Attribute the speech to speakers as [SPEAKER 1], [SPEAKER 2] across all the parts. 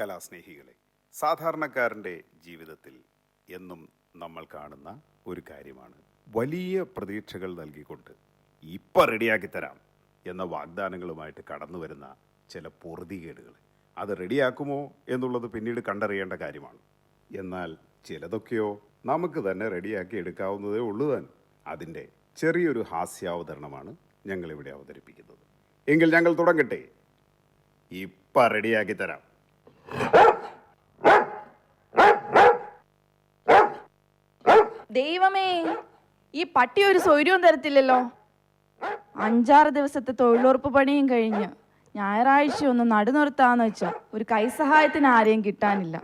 [SPEAKER 1] കലാസ്നേഹികളെ, സാധാരണക്കാരൻ്റെ ജീവിതത്തിൽ എന്നും നമ്മൾ കാണുന്ന ഒരു കാര്യമാണ് വലിയ പ്രതീക്ഷകൾ നൽകിക്കൊണ്ട് ഇപ്പം റെഡിയാക്കി തരാം എന്ന വാഗ്ദാനങ്ങളുമായിട്ട് കടന്നു വരുന്ന ചില പൊറുതികേടുകൾ. അത് റെഡിയാക്കുമോ എന്നുള്ളത് പിന്നീട് കണ്ടറിയേണ്ട കാര്യമാണ്. എന്നാൽ ചിലതൊക്കെയോ നമുക്ക് തന്നെ റെഡിയാക്കി എടുക്കാവുന്നതേ ഉള്ളൂ താൻ. അതിൻ്റെ ചെറിയൊരു ഹാസ്യാവതരണമാണ് ഞങ്ങളിവിടെ അവതരിപ്പിക്കുന്നത്. എങ്കിൽ ഞങ്ങൾ തുടങ്ങട്ടെ. ഇപ്പം റെഡിയാക്കി തരാം.
[SPEAKER 2] ദൈവമേ, ഈ പട്ടി ഒരു സൗകര്യവും തരത്തില്ലല്ലോ. 5-6 ദിവസത്തെ തൊഴിലുറപ്പ് പണിയും കഴിഞ്ഞ് ഞായറാഴ്ച ഒന്ന് നടുനിർത്താന്ന് വെച്ചാ ഒരു കൈസഹായത്തിന് ആരെയും കിട്ടാനില്ല.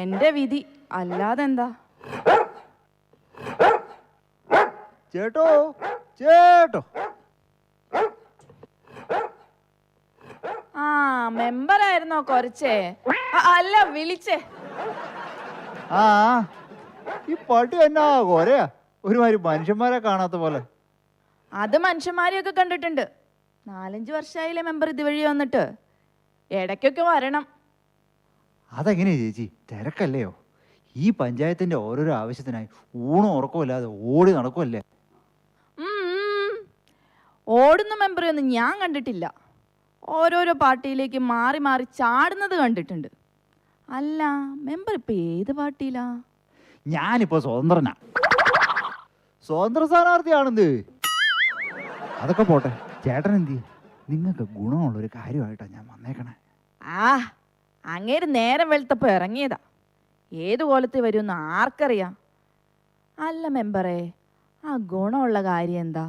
[SPEAKER 2] എന്റെ വിധി അല്ലാതെന്താ.
[SPEAKER 3] ചേട്ടോ ചേട്ടോ,
[SPEAKER 2] ആ മെമ്പറായിരുന്നോ കുറച്ചേ? അല്ല, വിളിച്ചേ.
[SPEAKER 3] ആ ഈ പട്ടി എന്നാ കൊരയാ, ഒരുമാതിരി മനുഷ്യന്മാരെ കാണാത്ത പോലെ.
[SPEAKER 2] അത് മനുഷ്യന്മാരെയൊക്കെ കണ്ടിട്ടുണ്ട്. 4-5 വർഷമായില്ലേ മെമ്പർ ഇതുവഴി വന്നിട്ട്. ഇടയ്ക്കൊക്കെ വരണം.
[SPEAKER 3] അതെങ്ങനെയാ ചേച്ചി, തിരക്കല്ലയോ? ഈ പഞ്ചായത്തിന്റെ ഓരോരോ ആവശ്യത്തിനായി ഊണും ഉറക്കമില്ലാതെ ഓടി നടക്കുമല്ലേ.
[SPEAKER 2] ഓടുന്ന മെമ്പറൊന്നും ഞാൻ കണ്ടിട്ടില്ല. ഓരോരോ പാർട്ടിയിലേക്ക് മാറി മാറി ചാടുന്നത് കണ്ടിട്ടുണ്ട്. അല്ല, മെമ്പർ ഇപ്പൊ ഏത് പാർട്ടിയിലാ?
[SPEAKER 3] ഞാനിപ്പോ സ്വതന്ത്രനാ, സ്വതന്ത്ര സ്ഥാനാർത്ഥിയാണെന്ന്. അതൊക്കെ പോട്ടെ, ചേട്ടൻ എന്തി? നിങ്ങൾക്ക് ഗുണമുള്ളൊരു കാര്യമായിട്ടാ ഞാൻ വന്നേക്കണേ.
[SPEAKER 2] അങ്ങേര് നേരം വെളുത്തപ്പോ ഇറങ്ങിയതാ. ഏത് കോലത്തിൽ വരുമെന്ന് ആർക്കറിയാം. അല്ല മെമ്പറേ, ആ ഗുണമുള്ള കാര്യം എന്താ?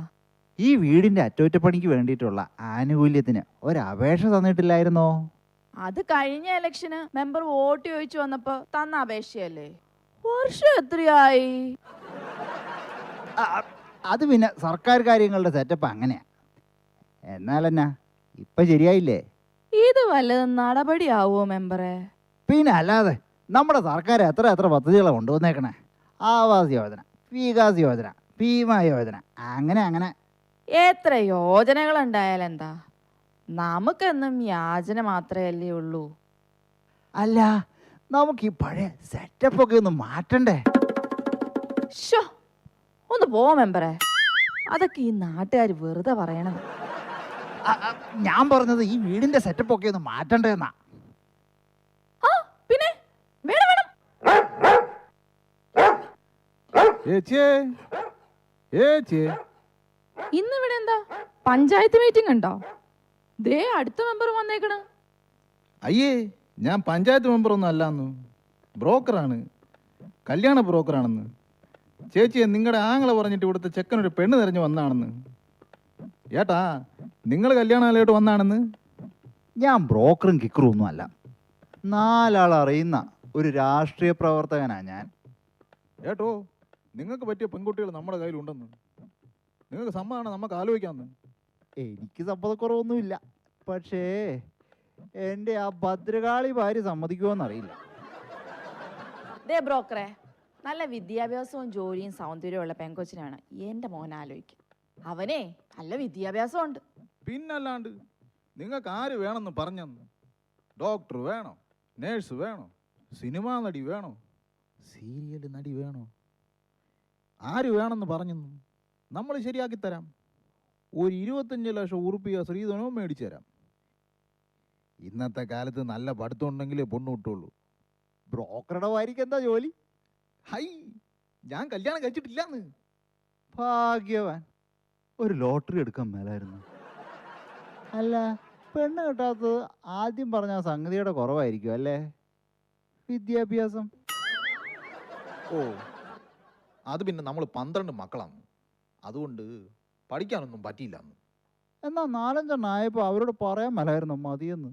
[SPEAKER 3] ഈ വീടിന്റെ അറ്റകുറ്റപ്പണിക്ക് വേണ്ടിയിട്ടുള്ള ആനുകൂല്യത്തിന് ഒരപേക്ഷ തന്നിട്ടില്ലായിരുന്നോ?
[SPEAKER 2] അത് കഴിഞ്ഞ ഇലക്ഷന് മെമ്പർ വോട്ട് ചോദിച്ചു വന്നപ്പോ തന്ന അപേക്ഷയല്ലേ. വർഷം എത്രയായി?
[SPEAKER 3] അത് പിന്നെ സർക്കാർ കാര്യങ്ങളുടെ സെറ്റപ്പ് അങ്ങനെയാ. എന്നാലെന്നാ ഇപ്പൊ ശരിയായില്ലേ?
[SPEAKER 2] ഇത് വല്ലതും നടപടിയാവോ മെമ്പറെ?
[SPEAKER 3] പിന്നെ അല്ലാതെ നമ്മുടെ സർക്കാർ എത്ര പദ്ധതികളാണ് കൊണ്ടുവന്നേക്കണേ. ആവാസ് യോജന, വികാസ് യോജന, ഭീമ യോജന, അങ്ങനെ
[SPEAKER 2] എത്ര യോജനകൾ ഉണ്ടായാലെന്താ? നമുക്കെന്നും യാചന മാത്രമല്ലേ ഉള്ളൂ.
[SPEAKER 3] അല്ല, നമുക്ക് ഈ പഴയ സെറ്റപ്പൊക്കെ ഒന്ന് മാറ്റണ്ടേ?
[SPEAKER 2] ഒന്ന് പോ മെമ്പറെ. അതൊക്കെ ഈ നാട്ടുകാർ വെറുതെ പറയണത്.
[SPEAKER 3] ഞാൻ പറഞ്ഞത് ഈ വീടിന്റെ സെറ്റപ്പൊക്കെ ഒന്ന് മാറ്റണ്ടേന്നാ.
[SPEAKER 2] പിന്നെ വേണം. ഇന്നിവിടെ എന്താ പഞ്ചായത്ത് മീറ്റിംഗ് ഉണ്ടോ? ദേ അടുത്ത മെമ്പർ വന്നേക്കണ.
[SPEAKER 4] അയ്യേ, ഞാൻ പഞ്ചായത്ത് മെമ്പറൊന്നും അല്ലാന്നു, ബ്രോക്കറാണ്, കല്യാണ ബ്രോക്കറാണെന്ന്. ചേച്ചിയെ നിങ്ങളുടെ ആങ്ങളെ പറഞ്ഞിട്ട് ഇവിടുത്തെ ചെക്കനൊരു പെണ്ണ് തിരഞ്ഞു വന്നാണെന്ന്. ഏട്ടാ, നിങ്ങൾ കല്യാണാലയോട്ട് വന്നാണെന്ന്.
[SPEAKER 3] ഞാൻ ബ്രോക്കറും കിക്കറും ഒന്നും അല്ല, 4 ആൾ അറിയുന്ന ഒരു രാഷ്ട്രീയ പ്രവർത്തകനാ ഞാൻ.
[SPEAKER 4] ഏട്ടോ, നിങ്ങൾക്ക് പറ്റിയ പെൺകുട്ടികൾ നമ്മുടെ കയ്യിലുണ്ടെന്ന്. നിങ്ങൾക്ക് സമ്മതമാണ്, നമുക്ക് ആലോചിക്കാമെന്ന്.
[SPEAKER 3] എനിക്ക് സമ്മതക്കുറവൊന്നുമില്ല, പക്ഷേ എൻ്റെ ആ ഭദ്രകാളി ഭാര്യ സമ്മതിക്കുമോന്നറിയില്ല.
[SPEAKER 2] ദേ ബ്രോക്കറെ, നല്ല വിദ്യാഭ്യാസവും ജോലിയും സൗന്ദര്യമുള്ള പെങ്കൊച്ചിനാണ് എൻ്റെ മോൻ ആലോചിക്കും. അവനെ നല്ല വിദ്യാഭ്യാസം ഉണ്ട്.
[SPEAKER 4] പിന്നല്ലാണ്ട് നിങ്ങൾക്ക് ആര് വേണമെന്ന് പറഞ്ഞെന്ന്? ഡോക്ടർ വേണോ, നേഴ്സ് വേണോ, സിനിമാ നടി വേണോ, സീരിയൽ നടി വേണോ, ആര് വേണമെന്ന് പറഞ്ഞെന്ന് നമ്മൾ ശരിയാക്കി തരാം. ഒരു 25 ലക്ഷം ഉറുപ്പിക ശ്രീധനവും മേടിച്ചു തരാം. ഇന്നത്തെ കാലത്ത് നല്ല പഠിത്തം ഉണ്ടെങ്കിലേ പൊണ്ണു കിട്ടുള്ളൂ.
[SPEAKER 3] ബ്രോക്കറുടെ ഭാര്യയ്ക്ക് എന്താ ജോലി?
[SPEAKER 4] ഹൈ, ഞാൻ കല്യാണം കഴിച്ചിട്ടില്ലാന്ന്.
[SPEAKER 3] ഭാഗ്യവാൻ, ഒരു ലോട്ടറി എടുക്കാൻ മേലായിരുന്നു. അല്ല, പെണ്ണ് കിട്ടാത്തത് ആദ്യം പറഞ്ഞ സംഗതിയുടെ കുറവായിരിക്കും അല്ലേ? വിദ്യാഭ്യാസം.
[SPEAKER 4] ഓ, അത് പിന്നെ നമ്മൾ 12 മക്കളാണ്, അതുകൊണ്ട് പഠിക്കാനൊന്നും പറ്റിയില്ലാന്ന്.
[SPEAKER 3] എന്നാ 4-5 ആയപ്പോൾ അവരോട് പറയാൻ മേലായിരുന്നു മതിയെന്ന്.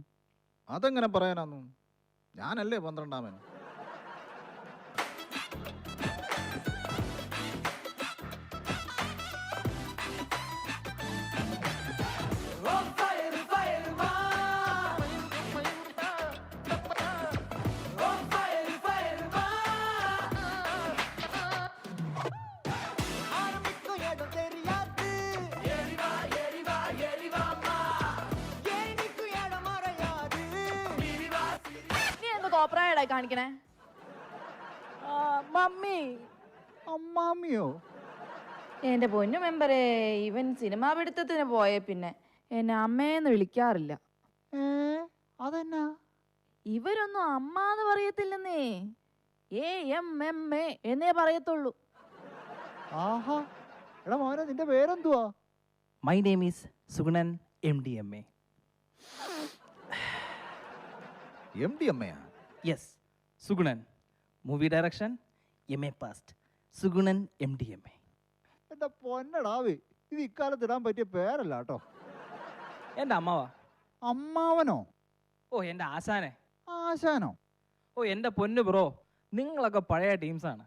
[SPEAKER 4] അതെങ്ങനെ പറയാനാന്നു? ഞാനല്ലേ 12-ാമൻ.
[SPEAKER 2] കോപ്രായടായി കാണിക്കണേ?
[SPEAKER 3] മമ്മി അമ്മാമിയോ?
[SPEAKER 2] എന്റെ പൊന്നു മെമ്പറേ, ഇവൻ സിനിമാ പിടുത്തത്തിന് പോയേ പിന്നെ എന്നെ അമ്മേന്ന് വിളിക്കാറില്ല.
[SPEAKER 3] അതെന്നാ?
[SPEAKER 2] ഇവരൊന്നും അമ്മാന്ന് പറയത്തില്ലെന്നേ, AMMA എന്നേ പറയത്തുള്ളൂ.
[SPEAKER 3] ആഹാ, എടാ മോനെ, നിന്റെ പേരെന്തുവാ?
[SPEAKER 5] My name is Sugunan MDMA.
[SPEAKER 4] MDMA?
[SPEAKER 5] Yes, Sugunan. Movie direction, MA past. Sugunan MDMA.
[SPEAKER 3] എന്റെ പൊന്നടാവേ, ഇത് ഇക്കാലത്ത് ഇടാൻ പറ്റിയ പേരല്ല കേട്ടോ.
[SPEAKER 5] എൻ്റെ അമ്മാവാ.
[SPEAKER 3] അമ്മാവനോ?
[SPEAKER 5] ഓ എൻ്റെ ആശാനെ.
[SPEAKER 3] ആശാനോ?
[SPEAKER 5] ഓ എൻ്റെ പൊന്നു ബ്രോ, നിങ്ങളൊക്കെ പഴയ ടീംസാണ്,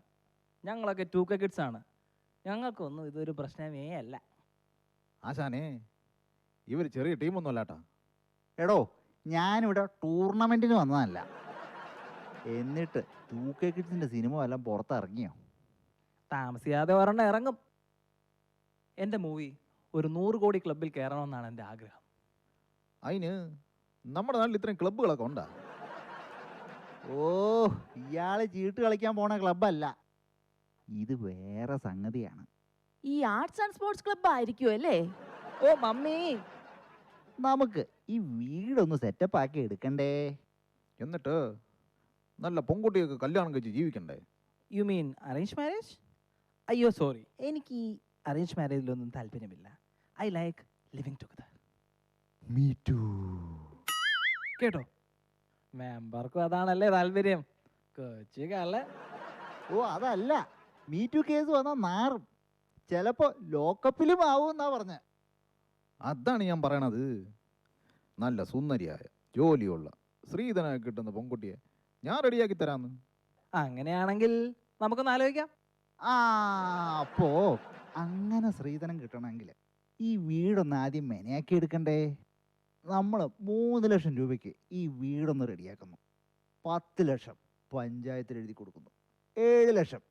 [SPEAKER 5] ഞങ്ങളൊക്കെ 2K കിഡ്സ് ആണ്. ഞങ്ങൾക്കൊന്നും ഇതൊരു പ്രശ്നമേ അല്ല.
[SPEAKER 4] ആശാനെ, ഇവർ ചെറിയ ടീമൊന്നും അല്ലാട്ടാ.
[SPEAKER 3] എടോ, ഞാനിവിടെ ടൂർണമെന്റിന് വന്നതല്ല. എന്നിട്ട് 2K കിഡ്സിന്റെ സിനിമ എല്ലാം പുറത്തിറങ്ങിയോ?
[SPEAKER 5] താമസിയാതെ ഒരെണ്ണം ഇറങ്ങും. എൻ്റെ മൂവി ഒരു 100 കോടി ക്ലബിൽ കയറണമെന്നാണ് എൻ്റെ ആഗ്രഹം.
[SPEAKER 4] അതിന് നമ്മുടെ നാട്ടിൽ ഇത്രയും ക്ലബ്ബുകളൊക്കെ ഉണ്ടാ?
[SPEAKER 3] ഓ, ഇയാള് ചീട്ട് കളിക്കാൻ പോണ ക്ലബ്ബല്ല, ഇത് വേറെ സംഗതിയാണ്.
[SPEAKER 2] ഈ ആർട്സ് ആൻഡ് സ്പോർട്സ് ക്ലബ്ബ് ആയിരിക്കും അല്ലേ?
[SPEAKER 5] ഓ മമ്മി,
[SPEAKER 3] നമുക്ക് ഈ വീടൊന്ന് സെറ്റപ്പ് ആക്കി എടുക്കണ്ടേ?
[SPEAKER 4] എന്നിട്ട് നല്ല പൊങ്കുട്ടിയൊക്കെ കല്യാണം കഴിച്ച് ജീവിക്കണ്ടേ?
[SPEAKER 5] You mean arrange marriage? അയ്യോ സോറി, എനിക്ക് ഈ അറേഞ്ച് മാരേജിലൊന്നും താല്പര്യമില്ല. I like living together.
[SPEAKER 3] Me too.
[SPEAKER 5] കേട്ടോ, മെമ്പർക്കും അതാണല്ലേ താല്പര്യം. കൊച്ചുകല്ലേ.
[SPEAKER 3] ഓ അതല്ല, മീ ടു കേസ് വന്നാൽ നാറും, ചിലപ്പോ ലോക്കപ്പിലും ആവും എന്നാ പറഞ്ഞ.
[SPEAKER 4] അതാണ് ഞാൻ പറയണത്. നല്ല സുന്ദരിയായ ജോലിയുള്ള ശ്രീധനായി കിട്ടുന്ന പെൺകുട്ടിയെ ഞാൻ റെഡിയാക്കി തരാന്ന്.
[SPEAKER 5] അങ്ങനെയാണെങ്കിൽ നമുക്കൊന്ന് ആലോചിക്കാം.
[SPEAKER 3] ആ, അപ്പോ അങ്ങനെ ശ്രീധനം കിട്ടണമെങ്കിൽ ഈ വീടൊന്ന് ആദ്യം മെനയാക്കി എടുക്കണ്ടേ? നമ്മൾ 3 ലക്ഷം രൂപയ്ക്ക് ഈ വീടൊന്ന് റെഡിയാക്കുന്നു, 10 ലക്ഷം പഞ്ചായത്തിൽ എഴുതി കൊടുക്കുന്നു, 7 ലക്ഷം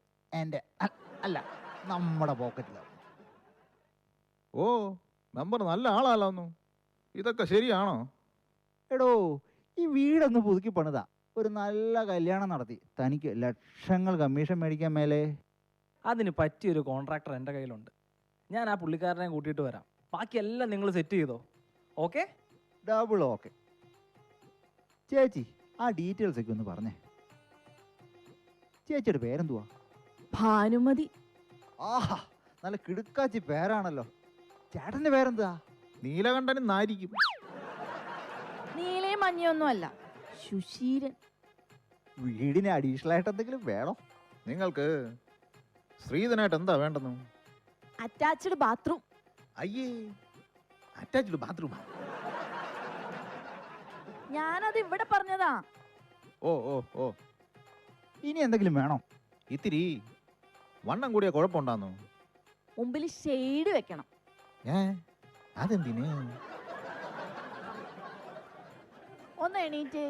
[SPEAKER 3] എൻ്റെ അല്ല നമ്മുടെ പോക്കറ്റിലാവും.
[SPEAKER 4] ഓ, മെമ്പർ നല്ല ആളാലോന്നു. ഇതൊക്കെ ശരിയാണോ?
[SPEAKER 3] എടോ, ഈ വീടൊന്ന് പുതുക്കി പണിതാ ഒരു നല്ല കല്യാണം നടത്തി തനിക്ക് ലക്ഷങ്ങൾ കമ്മീഷൻ മേടിക്കാൻ മേലേ.
[SPEAKER 5] അതിന് പറ്റിയൊരു കോൺട്രാക്ടർ എൻ്റെ കയ്യിലുണ്ട്. ഞാൻ ആ പുള്ളിക്കാരനെ കൂട്ടിയിട്ട് വരാം. ബാക്കിയെല്ലാം നിങ്ങൾ സെറ്റ് ചെയ്തോ. ഓക്കെ?
[SPEAKER 3] Double okay. ചേച്ചി, ആ ഡീറ്റെയിൽസ് ഒക്കെ ഒന്ന് പറഞ്ഞേ. ചേച്ചിയുടെ പേരെന്തുവാ?
[SPEAKER 2] ഭാനുമതി.
[SPEAKER 3] ആഹാ, നല്ല കിടുക്കാച്ചി പേരാണല്ലോ. ചേട്ടന്റെ പേരെന്താ?
[SPEAKER 4] നീലകണ്ഠനായിരിക്കും.
[SPEAKER 2] നീലയും മഞ്ഞയൊന്നും അല്ല, സുശീരൻ.
[SPEAKER 3] വീടിന് അഡീഷണൽ ആയിട്ട് എന്തെങ്കിലും വേണോ?
[SPEAKER 4] നിങ്ങൾക്ക് ശ്രീധനായിട്ട് എന്താ വേണ്ടെന്നു?
[SPEAKER 2] Attached bathroom.
[SPEAKER 4] അയ്യേ, അറ്റാച്ച്ഡ് ബാത്റൂമാ?
[SPEAKER 2] ഞാനത് ഇവിടെ പറഞ്ഞതാ.
[SPEAKER 4] ഓ ഓ ഓ,
[SPEAKER 3] ഇനി എന്തെങ്കിലും വേണോ?
[SPEAKER 4] ഇത്തിരി വണ്ണം കൂടിയ കുഴപ്പമുണ്ടാന്നു.
[SPEAKER 2] മുമ്പിൽ ഷെയ്ഡ് വെക്കണം.
[SPEAKER 4] അതെന്തിന്?
[SPEAKER 2] ഒന്ന് എണീറ്റേ.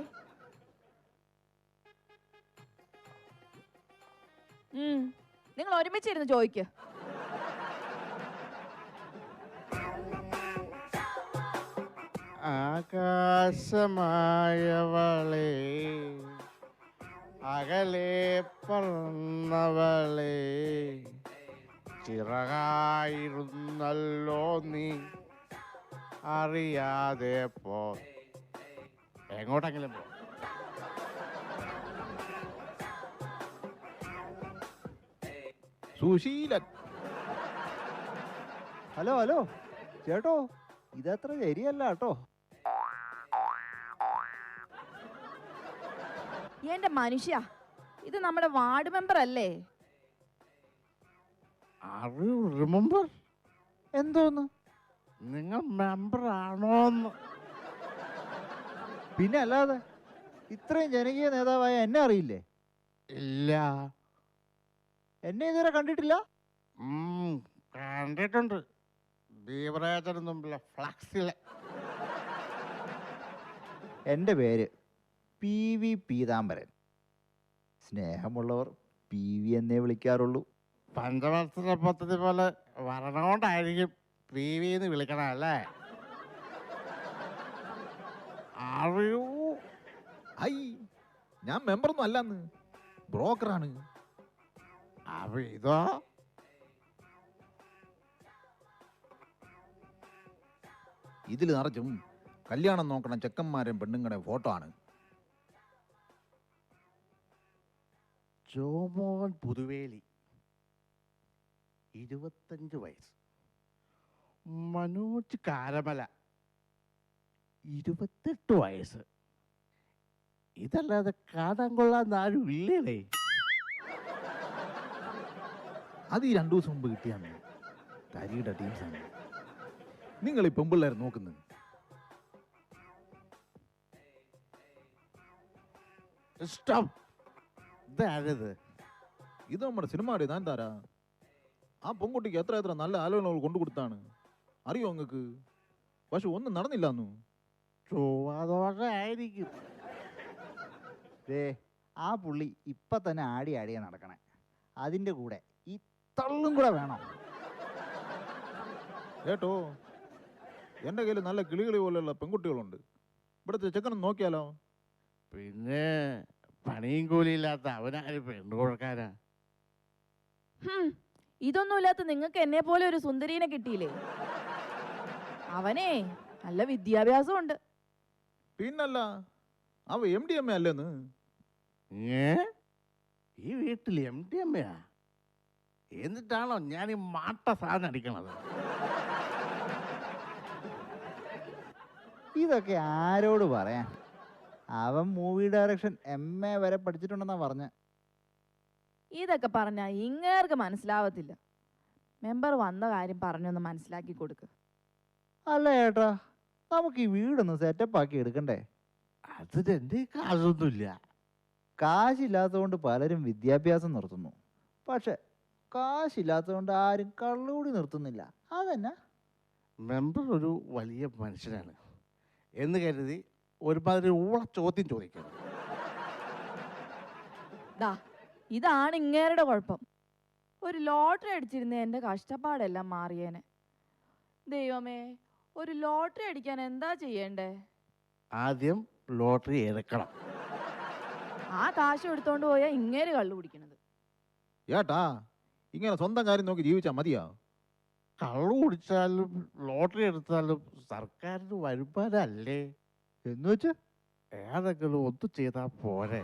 [SPEAKER 2] നിങ്ങൾ ഒരുമിച്ചിരുന്ന് ചോദിക്ക്.
[SPEAKER 6] ആകാശമായവളെ, അകലെ പറന്നവളെ, ചിറകായിരുന്നല്ലോ നീ, അറിയാതെ പോ. എങ്ങോട്ടെങ്കിലും പോ.
[SPEAKER 4] സുശീലൻ.
[SPEAKER 3] ഹലോ ഹലോ ചേട്ടോ, ഇതത്ര ശരിയല്ല കേട്ടോ.
[SPEAKER 2] എന്റെ മനുഷ്യ, ഇത് നമ്മുടെ വാർഡ് മെമ്പർ അല്ലേ?
[SPEAKER 6] റിമെമ്പർ?
[SPEAKER 3] എന്തോന്ന്?
[SPEAKER 6] നിങ്ങൾ മെമ്പർ ആണോന്ന്?
[SPEAKER 3] പിന്നെ അല്ലാതെ, ഇത്രയും ജനകീയ നേതാവായ എന്നെ അറിയില്ലേ?
[SPEAKER 6] ഇല്ല.
[SPEAKER 3] എന്നെ ഇതുവരെ കണ്ടിട്ടില്ല?
[SPEAKER 6] കണ്ടിട്ടുണ്ട്, ബീവറേജിന് മുമ്പിലെ ഫ്ലക്സിലെ.
[SPEAKER 3] എൻ്റെ പേര് PV പീതാംബരൻ. സ്നേഹമുള്ളവർ PV എന്നേ വിളിക്കാറുള്ളൂ.
[SPEAKER 6] പഞ്ചവത്സര പദ്ധതി പോലെ വരണോണ്ടായിരിക്കും PV എന്ന് വിളിക്കണം അല്ലേ?
[SPEAKER 4] ഐ, ഞാൻ മെമ്പറൊന്നും അല്ലെന്ന്, ബ്രോക്കറാണ്.
[SPEAKER 6] അപ്പൊ ഇതോ?
[SPEAKER 4] ഇതിൽ നിറച്ചും കല്യാണം നോക്കണ ചെക്കന്മാരെയും പെണ്ണുങ്ങളുടെ ഫോട്ടോ ആണ്.
[SPEAKER 6] ജോമോൻ പുതുവേലി, 25 വയസ്സ്. മനോജ് കാരമല, 28 വയസ്സ്. ഇതല്ലാതെ കാണാൻ കൊള്ളാൻ ആരും ഇല്ലേ?
[SPEAKER 4] അത് ഈ 2 ദിവസം മുമ്പ് കിട്ടിയാന്ന്. തരിയുടെ ടീംസാണ്. നിങ്ങൾ ഈ പെമ്പിള്ളേർ നോക്കുന്നത്.
[SPEAKER 6] സ്റ്റോപ്പ്. ഇതാരത്?
[SPEAKER 4] ഇത് നമ്മുടെ സിനിമയുടെ ഞാൻ താരാ. ആ പെൺകുട്ടിക്ക് എത്ര നല്ല ആലോചനകൾ കൊണ്ടു കൊടുത്താണ് അറിയോ നിങ്ങൾക്ക്? പക്ഷെ ഒന്നും നടന്നില്ലാന്നു.
[SPEAKER 6] ചൊവ്വാദോഷമായിരിക്കും.
[SPEAKER 3] ദേ ആ പുള്ളി ഇപ്പം തന്നെ ആടിയാ നടക്കണേ. അതിൻ്റെ കൂടെ ഈ തള്ളും കൂടെ വേണം.
[SPEAKER 4] കേട്ടോ, എൻ്റെ കയ്യിൽ നല്ല കിളികളി പോലെയുള്ള പെൺകുട്ടികളുണ്ട്. ഇവിടുത്തെ ചെക്കനും നോക്കിയാലോ?
[SPEAKER 6] പിന്നെ പണിയും കൂലിയില്ലാത്ത അവനാരും പെണ്ണു കൊടുക്കാനാ?
[SPEAKER 2] ഇതൊന്നുമില്ലാത്ത നിങ്ങൾക്ക് എന്നെ പോലെ ഒരു സുന്ദരീനെ കിട്ടിയില്ലേ? അവനേ നല്ല വിദ്യാഭ്യാസം ഉണ്ട്.
[SPEAKER 4] പിന്നല്ല, അവ MDMA അല്ലേന്ന്.
[SPEAKER 6] ഈ വീട്ടിൽ MDMA? എന്നിട്ടാണോ ഞാൻ ഈ മാട്ട സാധനം അടിക്കണത്?
[SPEAKER 3] ഇതൊക്കെ ആരോട് പറയാൻ? അവൻ മൂവി ഡയറക്ഷൻ MA വരെ പഠിച്ചിട്ടുണ്ടെന്നാ പറഞ്ഞ.
[SPEAKER 2] ഇതൊക്കെ പറഞ്ഞാ ഇങ്ങേർക്ക് മനസ്സിലാവത്തില്ല. മെമ്പർ വന്ന കാര്യം പറഞ്ഞൊന്ന് മനസ്സിലാക്കി കൊടുക്ക്.
[SPEAKER 3] അല്ല ഏട്ടാ, നമുക്ക് ഈ വീടൊന്ന് സെറ്റപ്പ് ആക്കി എടുക്കണ്ടേ?
[SPEAKER 6] അതിന് എൻ്റെ കാശൊന്നുമില്ല.
[SPEAKER 3] കാശില്ലാത്തതുകൊണ്ട് പലരും വിദ്യാഭ്യാസം നിർത്തുന്നു. പക്ഷെ കാശില്ലാത്തതുകൊണ്ട് ആരും കള്ളുകൂടി നിർത്തുന്നില്ല. അതന്നെ.
[SPEAKER 6] മെമ്പർ ഒരു വലിയ മനുഷ്യനാണ് എന്ന് കരുതി ഒരുമാതിരി ഊള ചോദ്യം ചോദിക്കണം.
[SPEAKER 2] ദാ ഇതാണ് ഇങ്ങേരുടെ കുഴപ്പം. ഒരു ലോട്ടറി അടിച്ചിരുന്ന എൻ്റെ കഷ്ടപ്പാടെല്ലാം മാറിയേനെ. ദൈവമേ, ഒരു ലോട്ടറി അടിക്കാൻ എന്താ ചെയ്യണ്ടേ?
[SPEAKER 6] ആദ്യം ലോട്ടറി എടുക്കണം.
[SPEAKER 2] ആ കാശ് എടുത്തോണ്ട് പോയാ ഇങ്ങേര് കള്ളു കുടിക്കണത്.
[SPEAKER 4] ഏട്ടാ, ഇങ്ങനെ സ്വന്തം കാര്യം നോക്കി ജീവിച്ചാൽ മതിയാ?
[SPEAKER 6] കള്ളു കുടിച്ചാലും ലോട്ടറി എടുത്താലും സർക്കാരിന് വരുമാനമല്ലേ?
[SPEAKER 3] എന്ന് വെച്ച്
[SPEAKER 6] ഏതെങ്കിലും ഒന്നും ചെയ്താൽ പോരെ.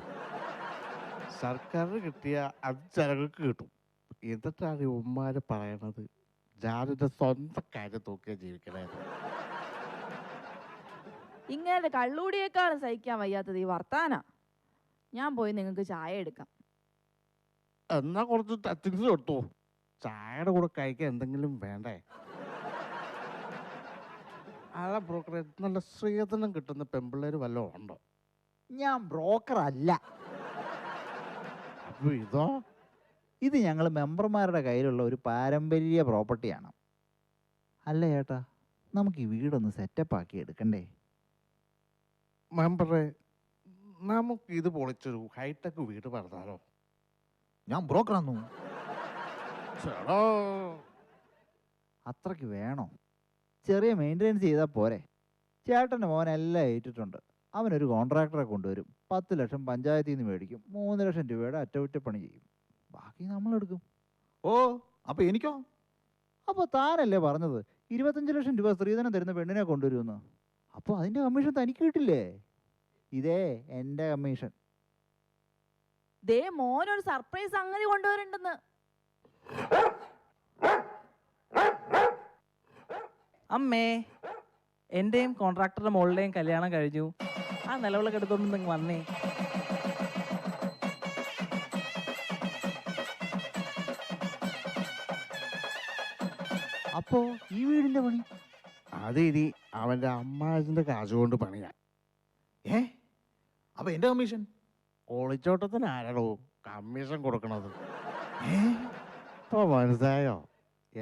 [SPEAKER 6] സർക്കാരിന് കിട്ടിയ 5 അരകൾക്ക് കിട്ടും. എന്നിട്ടാണ് ഈ ഉമ്മാര് പറയണത് ഞാനെന്റെ സ്വന്തം കാര്യം നോക്കിയാ ജീവിക്കണേ.
[SPEAKER 2] ഇങ്ങേരുടെ കള്ളുകൂടിയേക്കാളും സഹിക്കാൻ വയ്യാത്തത് ഈ വർത്താന. ഞാൻ പോയി നിങ്ങൾക്ക് ചായ എടുക്കാം.
[SPEAKER 6] എന്നാ കുറച്ച് ടച്ചിങ്സ് എടുത്തു. ചായയുടെ കൂടെ കഴിക്കാൻ എന്തെങ്കിലും വേണ്ടേ? ആളെ ബ്രോക്കറെ നല്ല സ്ത്രീധനം കിട്ടുന്ന പെമ്പിള്ളേര് വല്ലതും ഉണ്ടോ?
[SPEAKER 3] ഞാൻ ബ്രോക്കർ അല്ല.
[SPEAKER 6] അപ്പൊ ഇതോ?
[SPEAKER 3] ഇത് ഞങ്ങൾ മെമ്പർമാരുടെ കയ്യിലുള്ള ഒരു പാരമ്പര്യ പ്രോപ്പർട്ടിയാണ്. അല്ല ഏട്ടാ, നമുക്ക് ഈ വീടൊന്ന് സെറ്റപ്പ് ആക്കി എടുക്കണ്ടേ?
[SPEAKER 6] മെമ്പറെ, നമുക്ക് ഇത് പൊളിച്ചൊരു ഹൈടെക് വീട് പറഞ്ഞാലോ?
[SPEAKER 4] ഞാൻ ബ്രോക്കറാന്നു.
[SPEAKER 6] ചേടാ,
[SPEAKER 3] അത്രയ്ക്ക് വേണോ? ചെറിയ മെയിൻ്റെനൻസ് ചെയ്താൽ പോരെ? ചേട്ടൻ്റെ മോൻ എല്ലാം ഏറ്റിട്ടുണ്ട്. അവനൊരു കോൺട്രാക്ടറെ കൊണ്ടുവരും. 10 ലക്ഷം പഞ്ചായത്തിൽ നിന്ന് മേടിക്കും. 3 ലക്ഷം രൂപയുടെ അറ്റകുറ്റപ്പണി ചെയ്യും. ബാക്കി നമ്മളെടുക്കും.
[SPEAKER 4] ഓ, അപ്പൊ എനിക്കോ?
[SPEAKER 3] അപ്പോൾ താനല്ലേ പറഞ്ഞത് 25 ലക്ഷം രൂപ സ്ത്രീധനം തരുന്ന പെണ്ണിനെ കൊണ്ടുവരുമെന്ന്? അപ്പോൾ അതിൻ്റെ കമ്മീഷൻ തനിക്ക് കിട്ടില്ലേ? ഇതേ എൻ്റെ കമ്മീഷൻ.
[SPEAKER 2] ദേ മോനൊരു സർപ്രൈസ് സംഗതി കൊണ്ടുവരണ്ടെന്ന്.
[SPEAKER 5] അമ്മേ, എൻ്റെയും കോൺട്രാക്ടറുടെ മോളുടെയും കല്യാണം കഴിഞ്ഞു. ആ നിലവിളക്ക് എടുത്തോണ്ട് നിങ്ങൾ വന്നേ.
[SPEAKER 3] അപ്പോ ഈ വീടിൻ്റെ പണി?
[SPEAKER 6] അതിനി അവന്റെ അമ്മാജിന്റെ കാശ് കൊണ്ട് പണിയാ.
[SPEAKER 4] അപ്പൊ എന്റെ കമ്മീഷൻ?
[SPEAKER 6] ഒളിച്ചോട്ടത്തിന് ആരാടോ കമ്മീഷൻ കൊടുക്കണത്? ഇപ്പൊ മനസ്സിലായോ?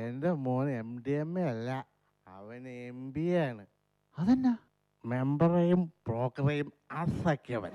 [SPEAKER 6] എൻ്റെ മോൻ MDMA അല്ല, അവൻ MBA ആണ്.
[SPEAKER 3] അതെന്നാ?
[SPEAKER 6] മെമ്പറേയും ബ്രോക്കറേയും അസഖ്യവൻ.